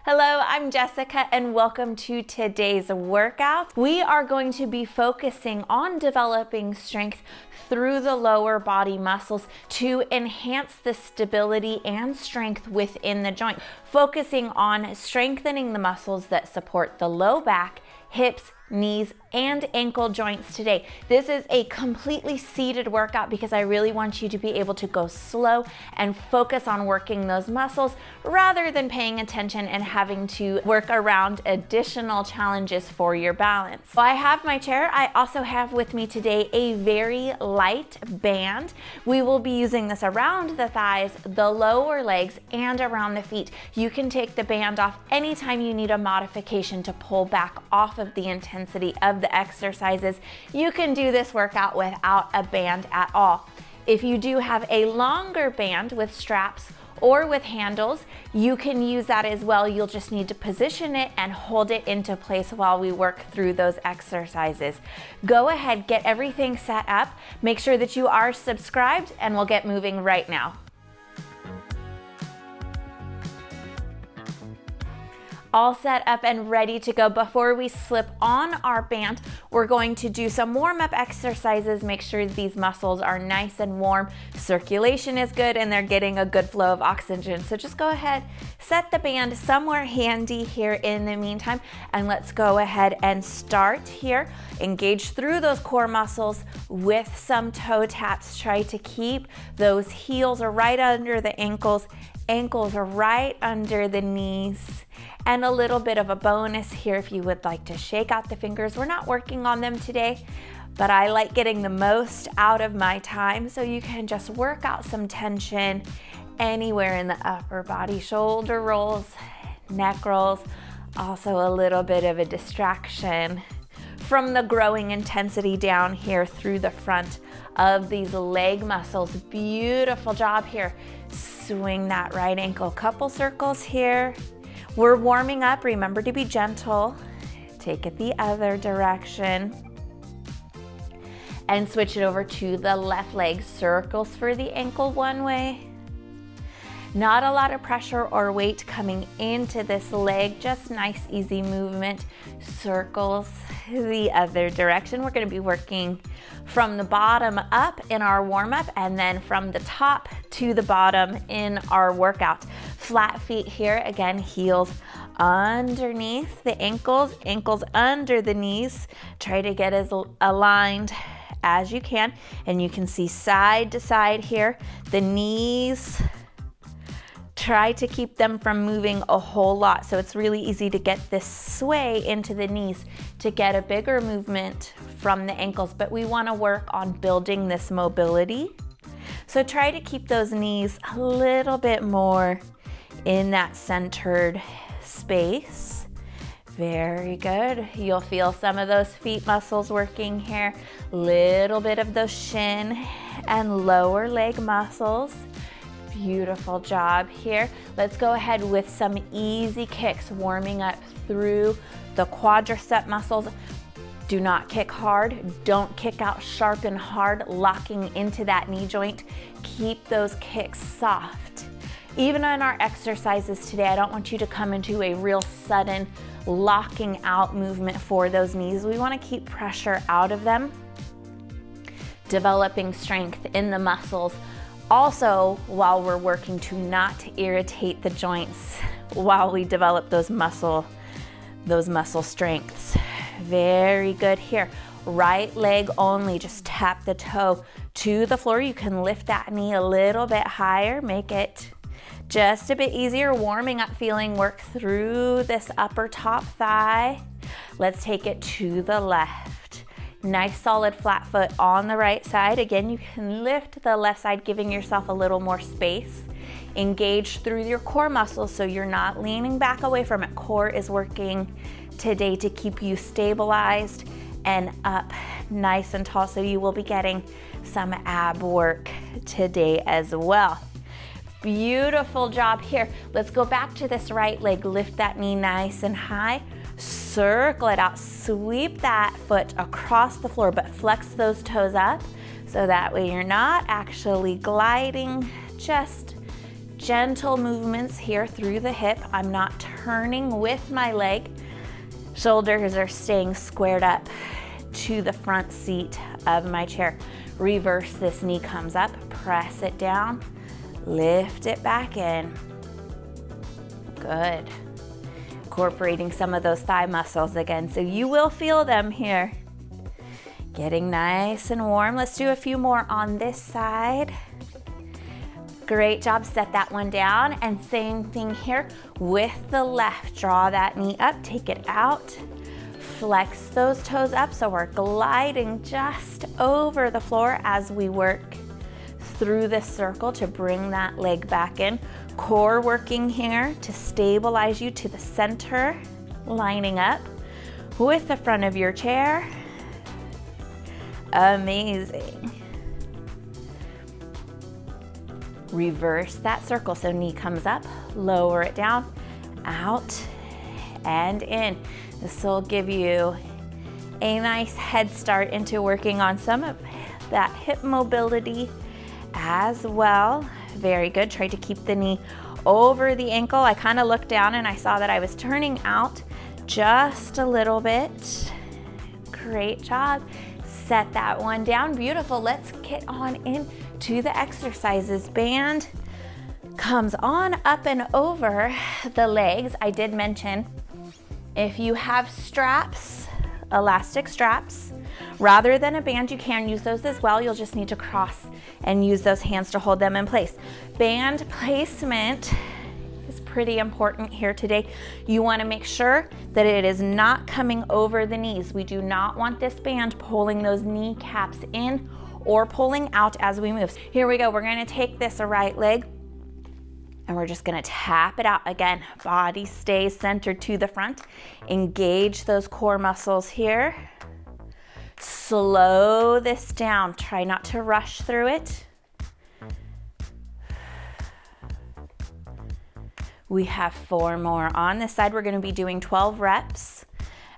Hello, I'm Jessica and welcome to today's workout. We are going to be focusing on developing strength through the lower body muscles to enhance the stability and strength within the joint, focusing on strengthening the muscles that support the low back, hips, knees, and ankle joints today. This is a completely seated workout because I really want you to be able to go slow and focus on working those muscles rather than paying attention and having to work around additional challenges for your balance. So I have my chair. I also have with me today a very light band. We will be using this around the thighs, the lower legs, and around the feet. You can take the band off anytime you need a modification to pull back off of the intensity of the exercises. You can do this workout without a band at all. If you do have a longer band with straps or with handles, you can use that as well. You'll just need to position it and hold it into place while we work through those exercises. Go ahead, get everything set up. Make sure that you are subscribed and we'll get moving right now. All set up and ready to go. Before we slip on our band, we're going to do some warm-up exercises. Make sure these muscles are nice and warm, circulation is good, and they're getting a good flow of oxygen. So just go ahead, set the band somewhere handy here in the meantime, and let's go ahead and start here. Engage through those core muscles with some toe taps. Try to keep those heels right under the ankles are right under the knees. And a little bit of a bonus here if you would like to shake out the fingers. We're not working on them today, but I like getting the most out of my time, so you can just work out some tension anywhere in the upper body, shoulder rolls, neck rolls, also a little bit of a distraction from the growing intensity down here through the front of these leg muscles. Beautiful job here. Swing that right ankle, couple circles here. We're warming up, remember to be gentle. Take it the other direction. And switch it over to the left leg. Circles for the ankle one way. Not a lot of pressure or weight coming into this leg, just nice, easy movement. Circles the other direction. We're gonna be working from the bottom up in our warm-up and then from the top to the bottom in our workout. Flat feet here, again, heels underneath the ankles, ankles under the knees. Try to get as aligned as you can, and you can see side to side here. The knees, try to keep them from moving a whole lot. So it's really easy to get this sway into the knees to get a bigger movement from the ankles, but we want to work on building this mobility. So try to keep those knees a little bit more in that centered space. Very good. You'll feel some of those feet muscles working here, little bit of those shin and lower leg muscles. Beautiful job here. Let's go ahead with some easy kicks, warming up through the quadricep muscles. Do not kick hard. Don't kick out sharp and hard, locking into that knee joint. Keep those kicks soft. Even in our exercises today, I don't want you to come into a real sudden locking out movement for those knees. We want to keep pressure out of them, developing strength in the muscles. Also, while we're working to not irritate the joints while we develop those muscle strengths. Very good here. Right leg only, just tap the toe to the floor. You can lift that knee a little bit higher, make it just a bit easier. Warming up feeling, work through this upper top thigh. Let's take it to the left. Nice solid flat foot on the right side. Again, you can lift the left side, giving yourself a little more space. Engage through your core muscles so you're not leaning back away from it. Core is working today to keep you stabilized and up nice and tall, so you will be getting some ab work today as well. Beautiful job here. Let's go back to this right leg. Lift that knee nice and high. Circle it out. Sweep that foot across the floor, but flex those toes up so that way you're not actually gliding, just gentle movements here through the hip. I'm not turning with my leg. Shoulders are staying squared up to the front seat of my chair. Reverse this knee comes up, press it down, lift it back in. Good. Incorporating some of those thigh muscles again, so you will feel them here. Getting nice and warm. Let's do a few more on this side. Great job, set that one down, and same thing here with the left. Draw that knee up, take it out, flex those toes up so we're gliding just over the floor as we work through this circle to bring that leg back in. Core working here to stabilize you to the center, lining up with the front of your chair. Amazing. Reverse that circle, so knee comes up, lower it down, out and in. This will give you a nice head start into working on some of that hip mobility as well. Very good. Try to keep the knee over the ankle. I kind of looked down and I saw that I was turning out just a little bit. Great job. Set that one down. Beautiful. Let's get on in to the exercises. Band comes on up and over the legs. I did mention if you have straps, elastic straps, rather than a band, you can use those as well. You'll just need to cross and use those hands to hold them in place. Band placement is pretty important here today. You want to make sure that it is not coming over the knees. We do not want this band pulling those kneecaps in or pulling out as we move. Here we go. We're going to take this right leg and we're just going to tap it out again. Body stays centered to the front. Engage those core muscles here. Slow this down. Try not to rush through it. We have 4 more on this side. We're going to be doing 12 reps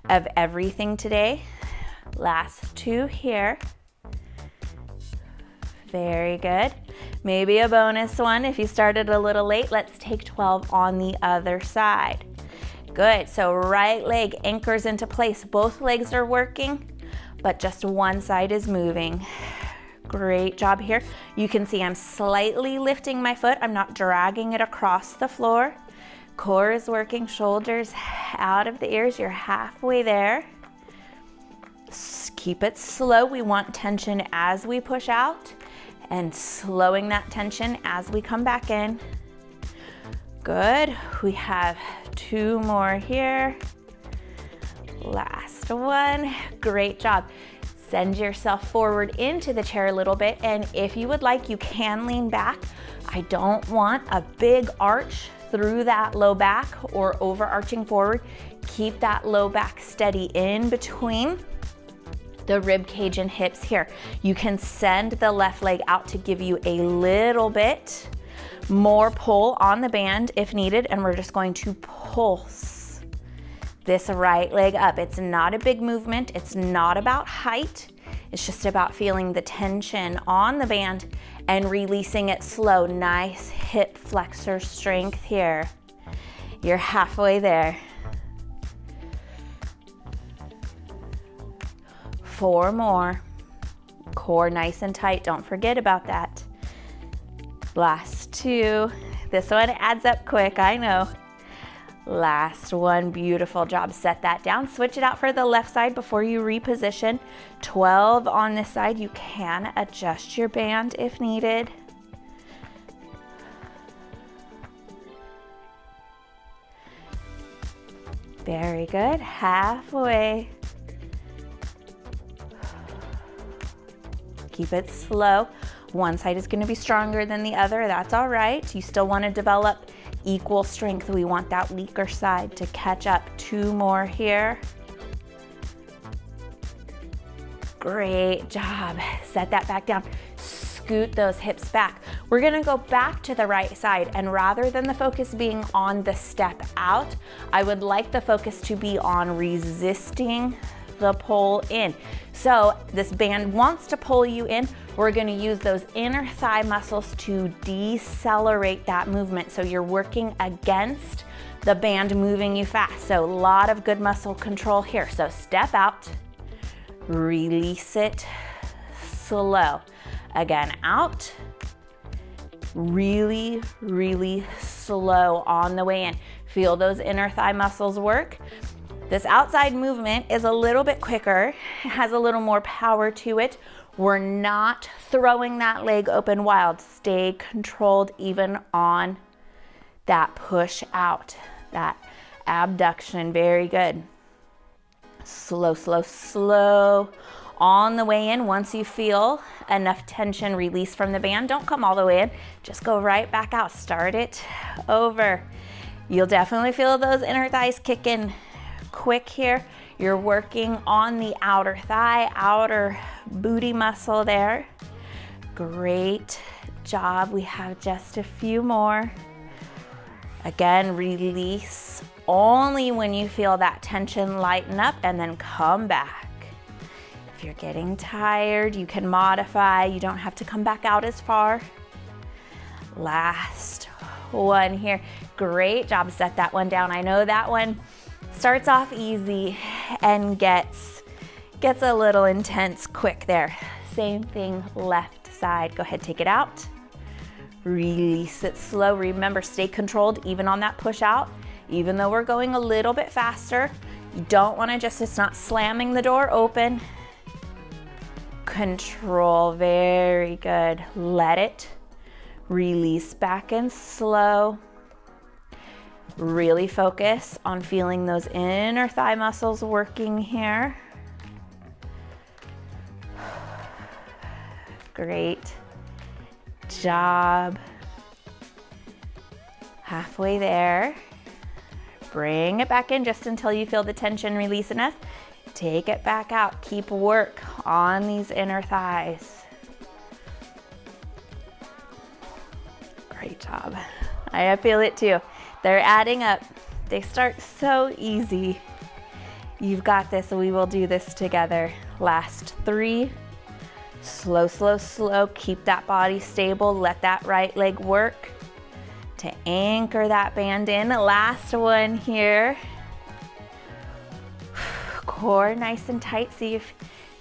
of everything today. Last 2 here. Very good. Maybe a bonus one if you started a little late. Let's take 12 on the other side. Good. So right leg anchors into place. Both legs are working, but just one side is moving. Great job here. You can see I'm slightly lifting my foot. I'm not dragging it across the floor. Core is working, shoulders out of the ears. You're halfway there. Keep it slow. We want tension as we push out and slowing that tension as we come back in. Good. We have 2 more here. Last one. Great job. Send yourself forward into the chair a little bit, and if you would like, you can lean back. I don't want a big arch through that low back or overarching forward. Keep that low back steady in between the rib cage and hips here. You can send the left leg out to give you a little bit more pull on the band if needed, and we're just going to pulse this right leg up. It's not a big movement. It's not about height. It's just about feeling the tension on the band and releasing it slow. Nice hip flexor strength here. You're halfway there. 4 more. Core nice and tight. Don't forget about that. Last 2. This one adds up quick, I know. Last one. Beautiful job. Set that down. Switch it out for the left side before you reposition. 12 on this side. You can adjust your band if needed. Very good. Halfway. Keep it slow. One side is going to be stronger than the other. That's all right. You still want to develop equal strength. We want that weaker side to catch up. 2 more here. Great job. Set that back down. Scoot those hips back. We're going to go back to the right side, and rather than the focus being on the step out, I would like the focus to be on resisting the pull in. So this band wants to pull you in. we're gonna use those inner thigh muscles to decelerate that movement. So you're working against the band moving you fast. So a lot of good muscle control here. So step out, release it slow. Again, out, really, really slow on the way in. Feel those inner thigh muscles work. This outside movement is a little bit quicker, it has a little more power to it. We're not throwing that leg open wild. Stay controlled even on that push out, that abduction. Very good. Slow, slow, slow. On the way in, once you feel enough tension release from the band, don't come all the way in, just go right back out. Start it over. You'll definitely feel those inner thighs kick in quick here. You're working on the outer thigh, outer booty muscle there. Great job. We have just a few more. Again, release only when you feel that tension lighten up, and then come back. If you're getting tired, you can modify. You don't have to come back out as far. Last one here. Great job. Set that one down. I know that one starts off easy and gets a little intense quick there. Same thing, left side. Go ahead, take it out. Release it slow. Remember, stay controlled even on that push out. Even though we're going a little bit faster, you don't want to it's not slamming the door open. Control, very good. Let it release back in slow. Really focus on feeling those inner thigh muscles working here. Great job. Halfway there. Bring it back in just until you feel the tension release enough. Take it back out. Keep work on these inner thighs. Great job. I feel it too. They're adding up. They start so easy. You've got this. We will do this together. Last 3. Slow, slow, slow. Keep that body stable. Let that right leg work to anchor that band in. Last one here. Core nice and tight. See if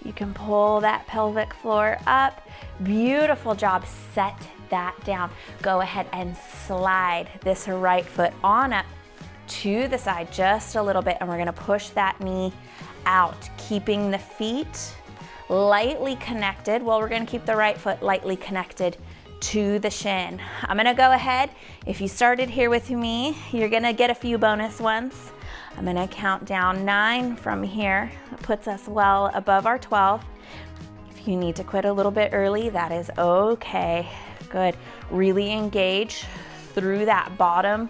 you can pull that pelvic floor up. Beautiful job. Set that down. Go ahead and slide this right foot on up to the side just a little bit, and we're gonna push that knee out, keeping the feet lightly connected. Well, we're gonna keep the right foot lightly connected to the shin. I'm gonna go ahead. If you started here with me, you're gonna get a few bonus ones. I'm gonna count down 9 from here. It puts us well above our 12. If you need to quit a little bit early, that is okay. Good. Really engage through that bottom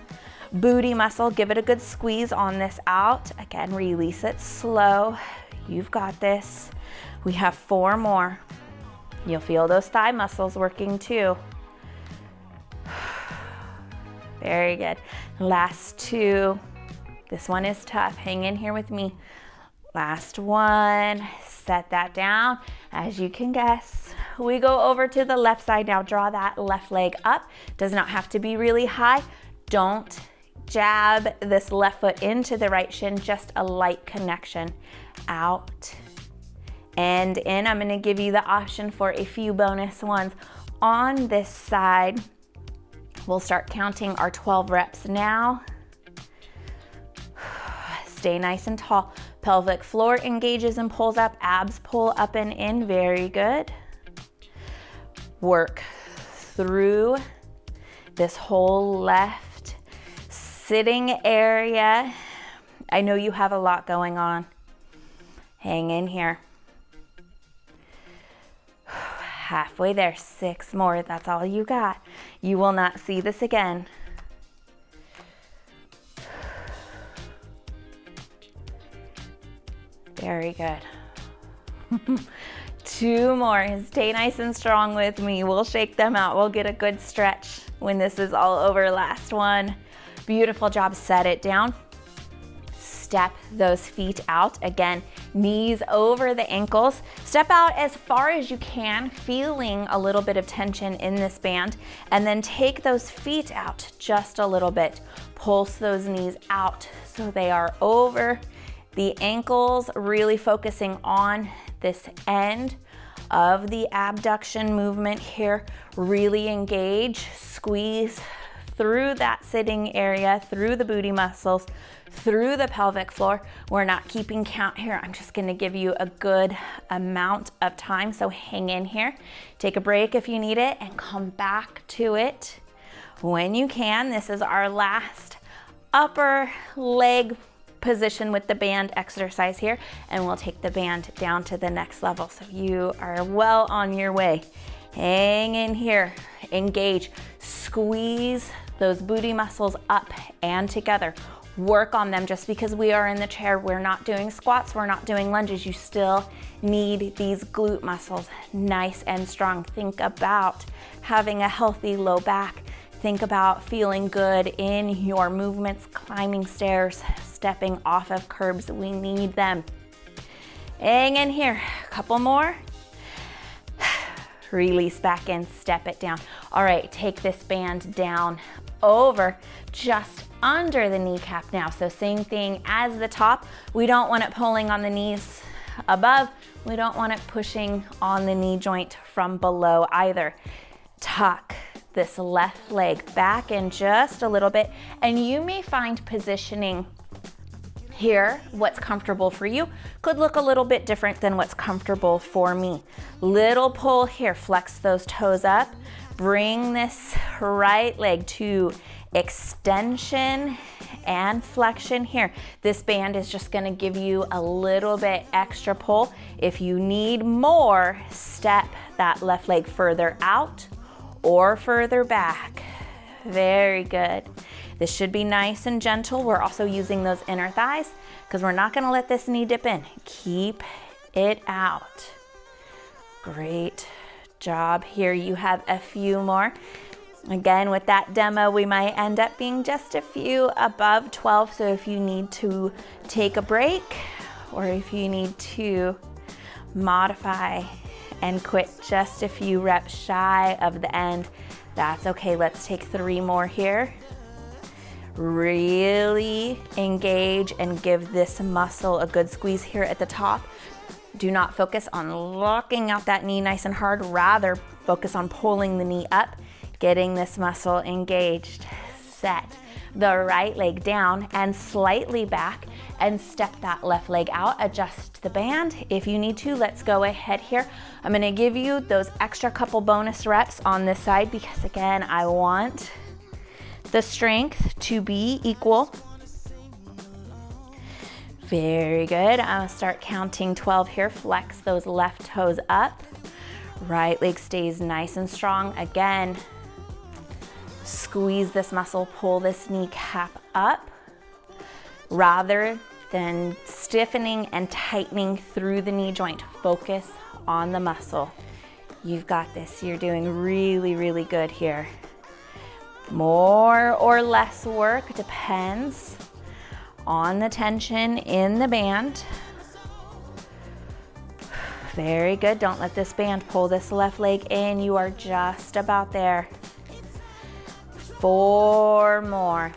booty muscle. Give it a good squeeze on this out. Again, release it slow. You've got this. We have 4 more. You'll feel those thigh muscles working too. Very good. Last 2. This one is tough. Hang in here with me. Last one. Set that down. As you can guess, we go over to the left side now. Draw that left leg up. Does not have to be really high. Don't jab this left foot into the right shin, just a light connection. Out and in. I'm gonna give you the option for a few bonus ones on this side. We'll start counting our 12 reps now. Stay nice and tall. Pelvic floor engages and pulls up. Abs pull up and in. Very good. Work through this whole left sitting area. I know you have a lot going on. Hang in here. Halfway there. 6 more. That's all you got. You will not see this again. Very good. 2 more. Stay nice and strong with me. We'll shake them out. We'll get a good stretch when this is all over. Last one. Beautiful job. Set it down. step those feet out. Again, knees over the ankles. Step out as far as you can, feeling a little bit of tension in this band, and then take those feet out just a little bit. Pulse those knees out so they are over the ankles, really focusing on this end of the abduction movement here. Really engage, squeeze through that sitting area, through the booty muscles, through the pelvic floor. We're not keeping count here. I'm just gonna give you a good amount of time, so hang in here. Take a break if you need it and come back to it when you can. This is our last upper leg position with the band exercise here, and we'll take the band down to the next level. So you are well on your way. Hang in here, engage, squeeze those booty muscles up and together. Work on them. Just because we are in the chair, we're not doing squats, we're not doing lunges. You still need these glute muscles nice and strong. Think about having a healthy low back. Think about feeling good in your movements, climbing stairs, stepping off of curbs. We need them. Hang in here, a couple more. Release back in, step it down. All right, take this band down over just under the kneecap now. So same thing as the top. We don't want it pulling on the knees above. We don't want it pushing on the knee joint from below either. Tuck this left leg back in just a little bit, and you may find positioning here, what's comfortable for you, could look a little bit different than what's comfortable for me. Little pull here, flex those toes up, bring this right leg to extension and flexion here. This band is just gonna give you a little bit extra pull. If you need more, step that left leg further out or further back. Very good. This should be nice and gentle. We're also using those inner thighs because we're not gonna let this knee dip in. Keep it out. Great job here. You have a few more. Again, with that demo, we might end up being just a few above 12. So if you need to take a break or if you need to modify and quit just a few reps shy of the end, that's okay. Let's take 3 more here. Really engage and give this muscle a good squeeze here at the top. Do not focus on locking out that knee nice and hard. Rather, focus on pulling the knee up, getting this muscle engaged. Set the right leg down and slightly back and step that left leg out. Adjust the band if you need to. Let's go ahead here. I'm gonna give you those extra couple bonus reps on this side because again, I want the strength to be equal. Very good. I'm gonna start counting 12 here. Flex those left toes up. Right leg stays nice and strong. Again, squeeze this muscle, pull this kneecap up rather than stiffening and tightening through the knee joint. Focus on the muscle. You've got this. You're doing really, really good here. More or less work depends on the tension in the band. Very good. Don't let this band pull this left leg in. You are just about there. 4 more.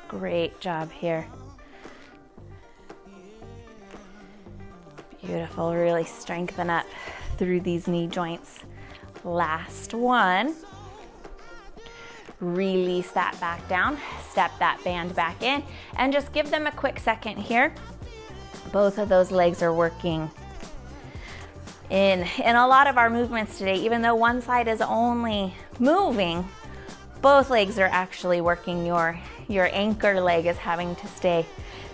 Great job here. Beautiful. Really strengthen up through these knee joints. Last one. Release that back down, step that band back in, and just give them a quick second here. Both of those legs are working in a lot of our movements today. Even though one side is only moving, both legs are actually working. Your anchor leg is having to stay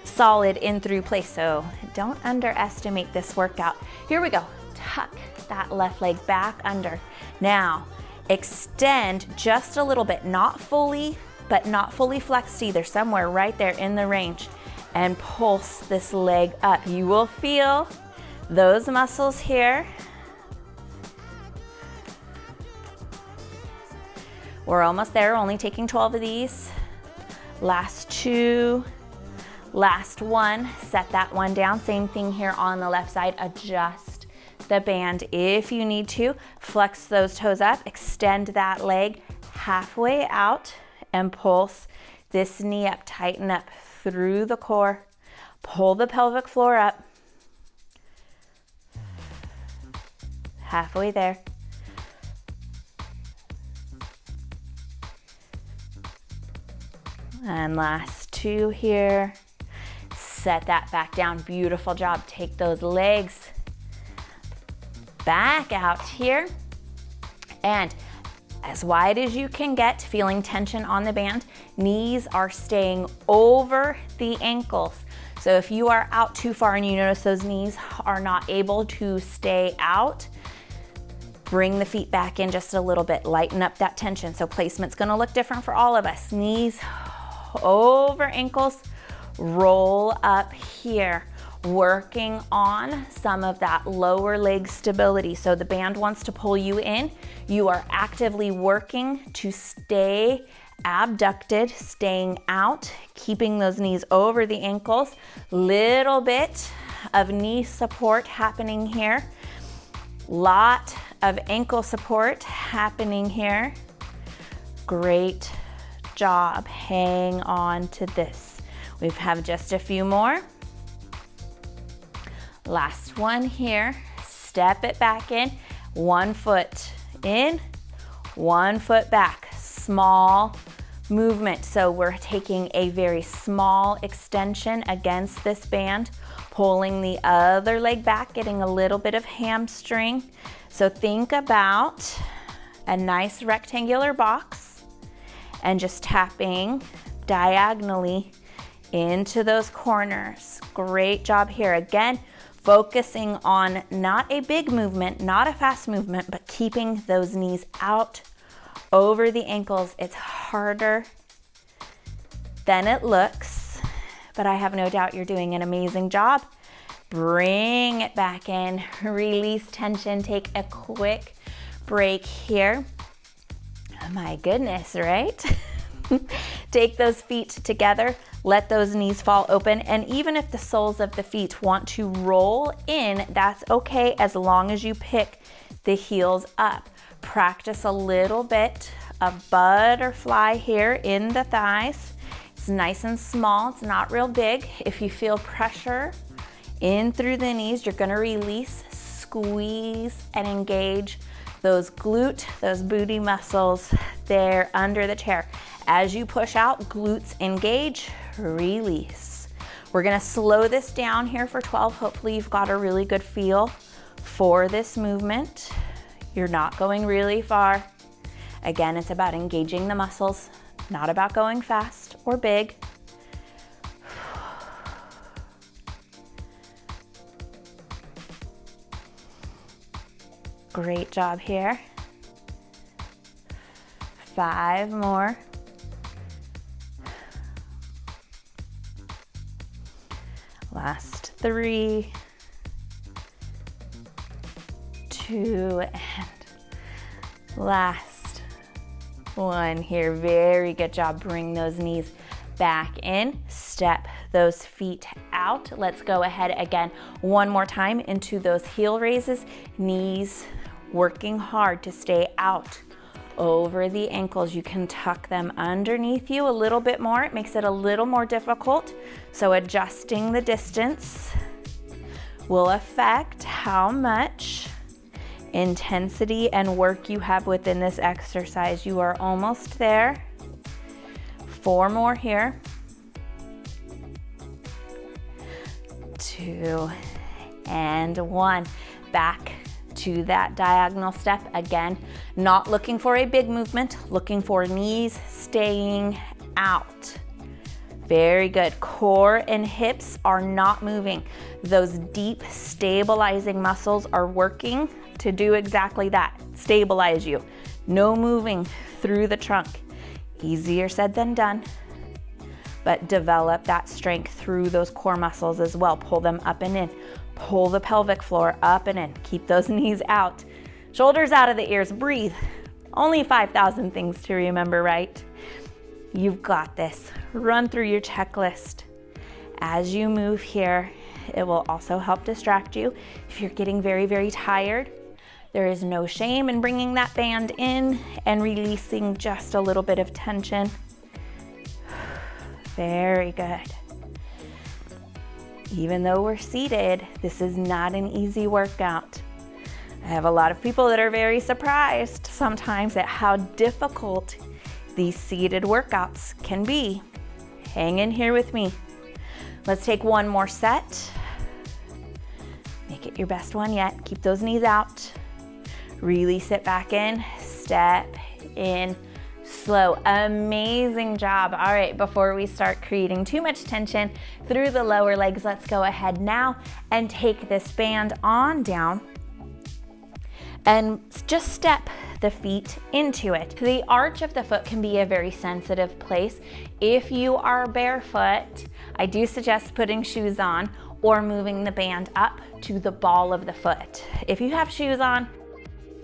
solid in through place, so don't underestimate this workout. Here we go. Tuck that left leg back under. Now, extend just a little bit, not fully, but not fully flexed either, somewhere right there in the range, and pulse this leg up. You will feel those muscles here. We're almost there, only taking 12 of these. Last two. Last one. Set that one down. Same thing here on the left side. Adjust the band if you need to. Flex those toes up. Extend that leg halfway out and pulse this knee up. Tighten up through the core. Pull the pelvic floor up. Halfway there. And last two here. Set that back down. Beautiful job. Take those legs back out here. And as wide as you can get, feeling tension on the band. Knees are staying over the ankles. So if you are out too far and you notice those knees are not able to stay out, bring the feet back in just a little bit. Lighten up that tension. So placement's gonna look different for all of us. Knees over ankles, roll up here. Working on some of that lower leg stability. So the band wants to pull you in. You are actively working to stay abducted, staying out, keeping those knees over the ankles. Little bit of knee support happening here. Lot of ankle support happening here. Great job. Hang on to this. We have just a few more. Last one here. Step it back in. 1 foot in, 1 foot back. Small movement. So we're taking a very small extension against this band, pulling the other leg back, getting a little bit of hamstring. So think about a nice rectangular box and just tapping diagonally into those corners. Great job here. Again, focusing on not a big movement, not a fast movement, but keeping those knees out over the ankles. It's harder than it looks, but I have no doubt you're doing an amazing job. Bring it back in, release tension, take a quick break here. My goodness, right? Take those feet together, let those knees fall open, and even if the soles of the feet want to roll in, that's okay as long as you pick the heels up. Practice a little bit of butterfly here in the thighs. It's nice and small, it's not real big. If you feel pressure in through the knees, you're gonna release, squeeze, and engage those glute, those booty muscles there under the chair. As you push out, glutes engage, release. We're gonna slow this down here for 12. Hopefully you've got a really good feel for this movement. You're not going really far. Again, it's about engaging the muscles, not about going fast or big. Great job here. 5 more. Last 3, 2, and last 1 here. Very good job. Bring those knees back in. Step those feet out. Let's go ahead again one more time into those heel raises. Knees working hard to stay out over the ankles. You can tuck them underneath you a little bit more. It makes it a little more difficult. So adjusting the distance will affect how much intensity and work you have within this exercise. You are almost there. 4 more here. 2 and 1. Back to that diagonal step. Again, not looking for a big movement, looking for knees staying out. Very good. Core and hips are not moving. Those deep stabilizing muscles are working to do exactly that, stabilize you. No moving through the trunk. Easier said than done, but develop that strength through those core muscles as well. Pull them up and in. Pull the pelvic floor up and in. Keep those knees out. Shoulders out of the ears. Breathe. Only 5,000 things to remember, right? You've got this. Run through your checklist. As you move here, it will also help distract you. If you're getting very, very tired, there is no shame in bringing that band in and releasing just a little bit of tension. Very good. Even though we're seated, this is not an easy workout. I have a lot of people that are very surprised sometimes at how difficult these seated workouts can be. Hang in here with me. Let's take one more set. Make it your best one yet. Keep those knees out. Really sit back in, step in, slow. Amazing job. All right, before we start creating too much tension through the lower legs, let's go ahead now and take this band on down and just step the feet into it. The arch of the foot can be a very sensitive place. If you are barefoot, I do suggest putting shoes on or moving the band up to the ball of the foot. If you have shoes on,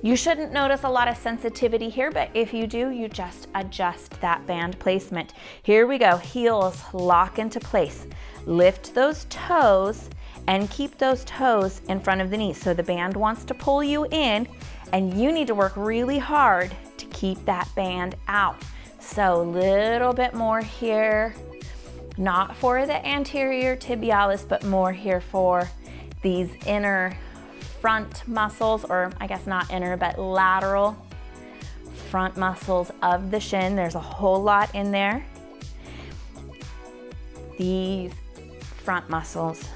you shouldn't notice a lot of sensitivity here, but if you do, you just adjust that band placement. Here we go, heels lock into place. Lift those toes and keep those toes in front of the knees. So the band wants to pull you in and you need to work really hard to keep that band out. So a little bit more here, not for the anterior tibialis, but more here for these inner front muscles, or I guess not inner, but lateral front muscles of the shin. There's a whole lot in there. These front muscles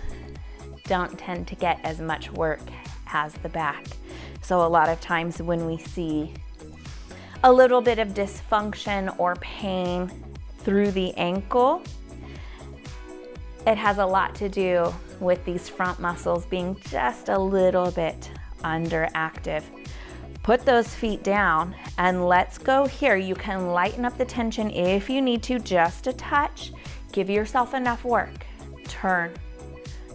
don't tend to get as much work as the back. So a lot of times when we see a little bit of dysfunction or pain through the ankle, it has a lot to do with these front muscles being just a little bit underactive. Put those feet down and let's go here. You can lighten up the tension if you need to, just a touch. Give yourself enough work. Turn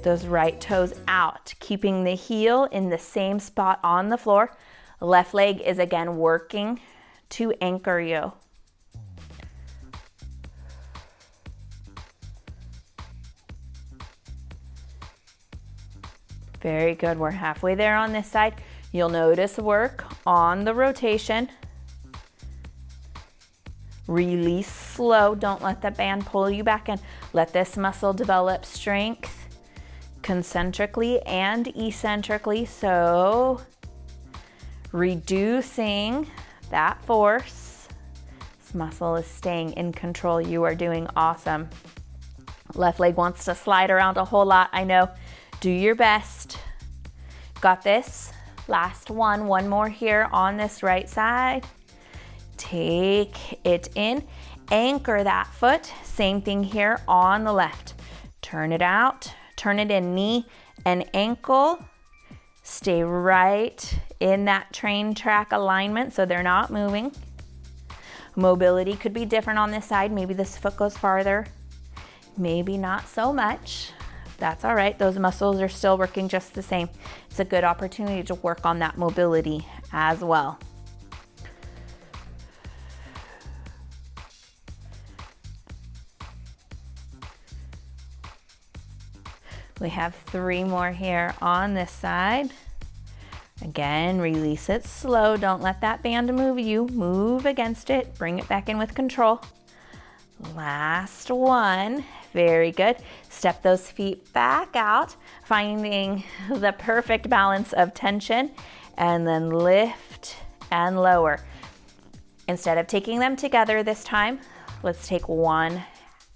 those right toes out, keeping the heel in the same spot on the floor. Left leg is again working to anchor you. Very good, we're halfway there on this side. You'll notice work on the rotation. Release slow, don't let the band pull you back in. Let this muscle develop strength concentrically and eccentrically, so reducing that force. This muscle is staying in control. You are doing awesome. Left leg wants to slide around a whole lot, I know. Do your best. Got this. Last one more here on this right side. Take it in. Anchor that foot. Same thing here on the left. Turn it out. Turn it in, knee and ankle. Stay right in that train track alignment so they're not moving. Mobility could be different on this side. Maybe this foot goes farther. Maybe not so much. That's all right. Those muscles are still working just the same. It's a good opportunity to work on that mobility as well. We have 3 more here on this side. Again, release it slow. Don't let that band move you. Move against it. Bring it back in with control. Last one. Very good. Step those feet back out, finding the perfect balance of tension, and then lift and lower. Instead of taking them together this time, let's take one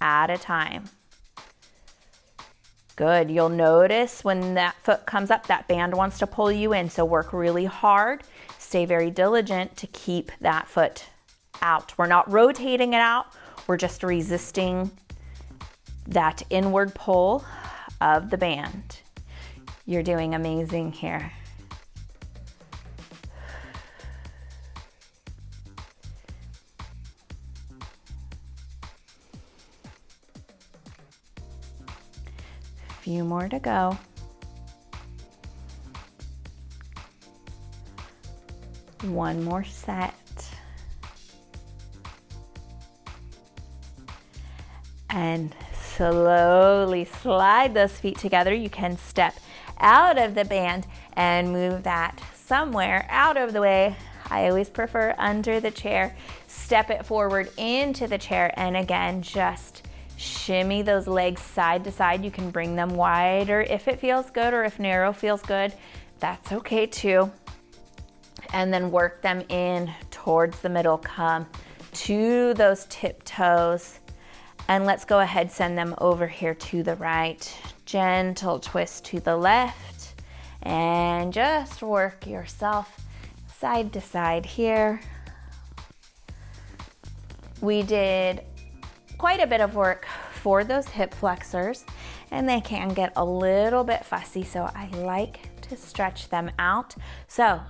at a time. Good. You'll notice when that foot comes up, that band wants to pull you in, so work really hard. Stay very diligent to keep that foot out. We're not rotating it out. We're just resisting that inward pull of the band. You're doing amazing here. A few more to go. One more set. And slowly slide those feet together. You can step out of the band and move that somewhere out of the way. I always prefer under the chair. Step it forward into the chair, and again, just shimmy those legs side to side. You can bring them wider if it feels good, or if narrow feels good, that's okay too. And then work them in towards the middle. Come to those tiptoes. And let's go ahead, send them over here to the right. Gentle twist to the left. And just work yourself side to side here. We did quite a bit of work for those hip flexors, and they can get a little bit fussy, so I like to stretch them out. So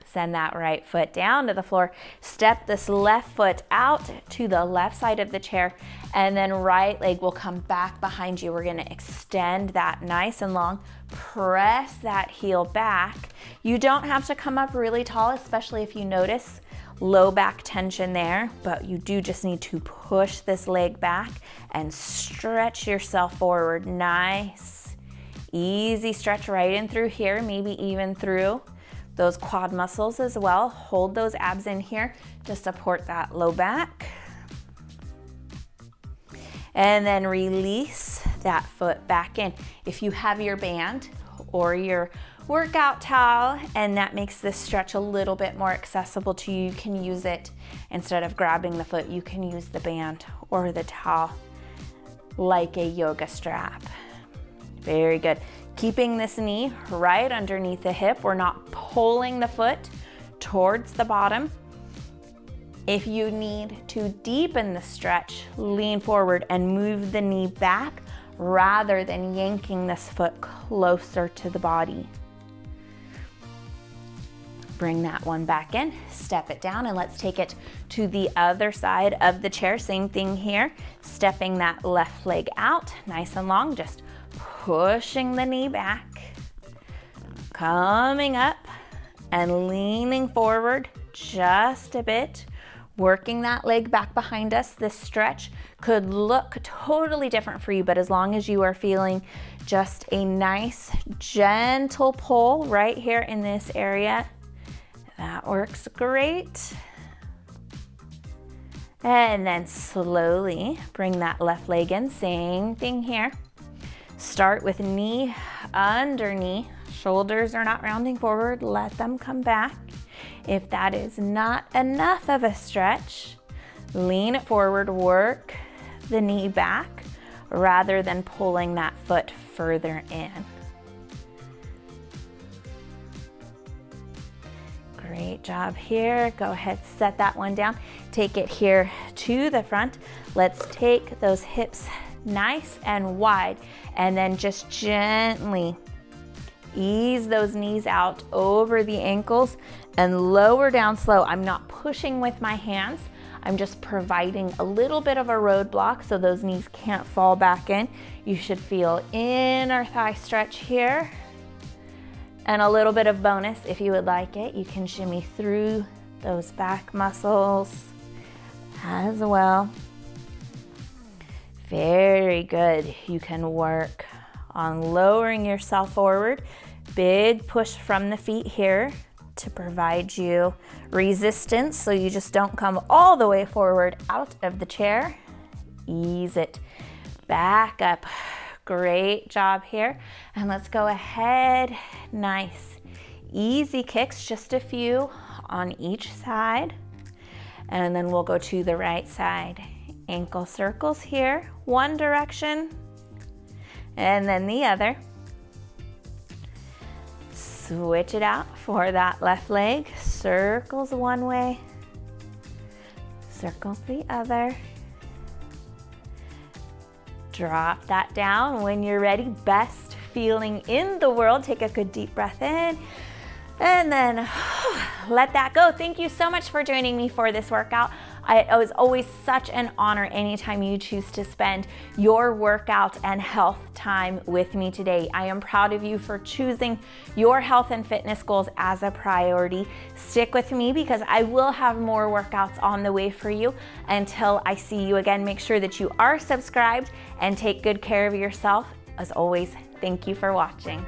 send that right foot down to the floor. Step this left foot out to the left side of the chair, and then right leg will come back behind you. We're gonna extend that nice and long. Press that heel back. You don't have to come up really tall, especially if you notice low back tension there, but you do just need to push this leg back and stretch yourself forward. Nice, easy stretch right in through here, maybe even through those quad muscles as well. Hold those abs in here to support that low back. And then release that foot back in. If you have your band or your workout towel and that makes this stretch a little bit more accessible to you, you can use it instead of grabbing the foot. You can use the band or the towel like a yoga strap. Very good. Keeping this knee right underneath the hip. We're not pulling the foot towards the bottom. If you need to deepen the stretch, lean forward and move the knee back rather than yanking this foot closer to the body. Bring that one back in, step it down, and let's take it to the other side of the chair. Same thing here, stepping that left leg out, nice and long, just pushing the knee back, coming up and leaning forward just a bit, working that leg back behind us. This stretch could look totally different for you, but as long as you are feeling just a nice, gentle pull right here in this area, that works great. And then slowly bring that left leg in, same thing here. Start with knee under knee. Shoulders are not rounding forward, let them come back. If that is not enough of a stretch, lean it forward, work the knee back rather than pulling that foot further in. Great job here. Go ahead, set that one down. Take it here to the front. Let's take those hips nice and wide and then just gently ease those knees out over the ankles and lower down slow. I'm not pushing with my hands. I'm just providing a little bit of a roadblock so those knees can't fall back in. You should feel inner thigh stretch here. And a little bit of bonus, if you would like it, you can shimmy through those back muscles as well. Very good. You can work on lowering yourself forward. Big push from the feet here to provide you resistance so you just don't come all the way forward out of the chair. Ease it back up. Great job here. And let's go ahead. Nice, easy kicks, just a few on each side. And then we'll go to the right side. Ankle circles here, one direction, and then the other. Switch it out for that left leg. Circles one way, circles the other. Drop that down when you're ready. Best feeling in the world. Take a good deep breath in and then let that go. Thank you so much for joining me for this workout. It was always such an honor anytime you choose to spend your workout and health time with me today. I am proud of you for choosing your health and fitness goals as a priority. Stick with me because I will have more workouts on the way for you. Until I see you again, make sure that you are subscribed and take good care of yourself. As always, thank you for watching.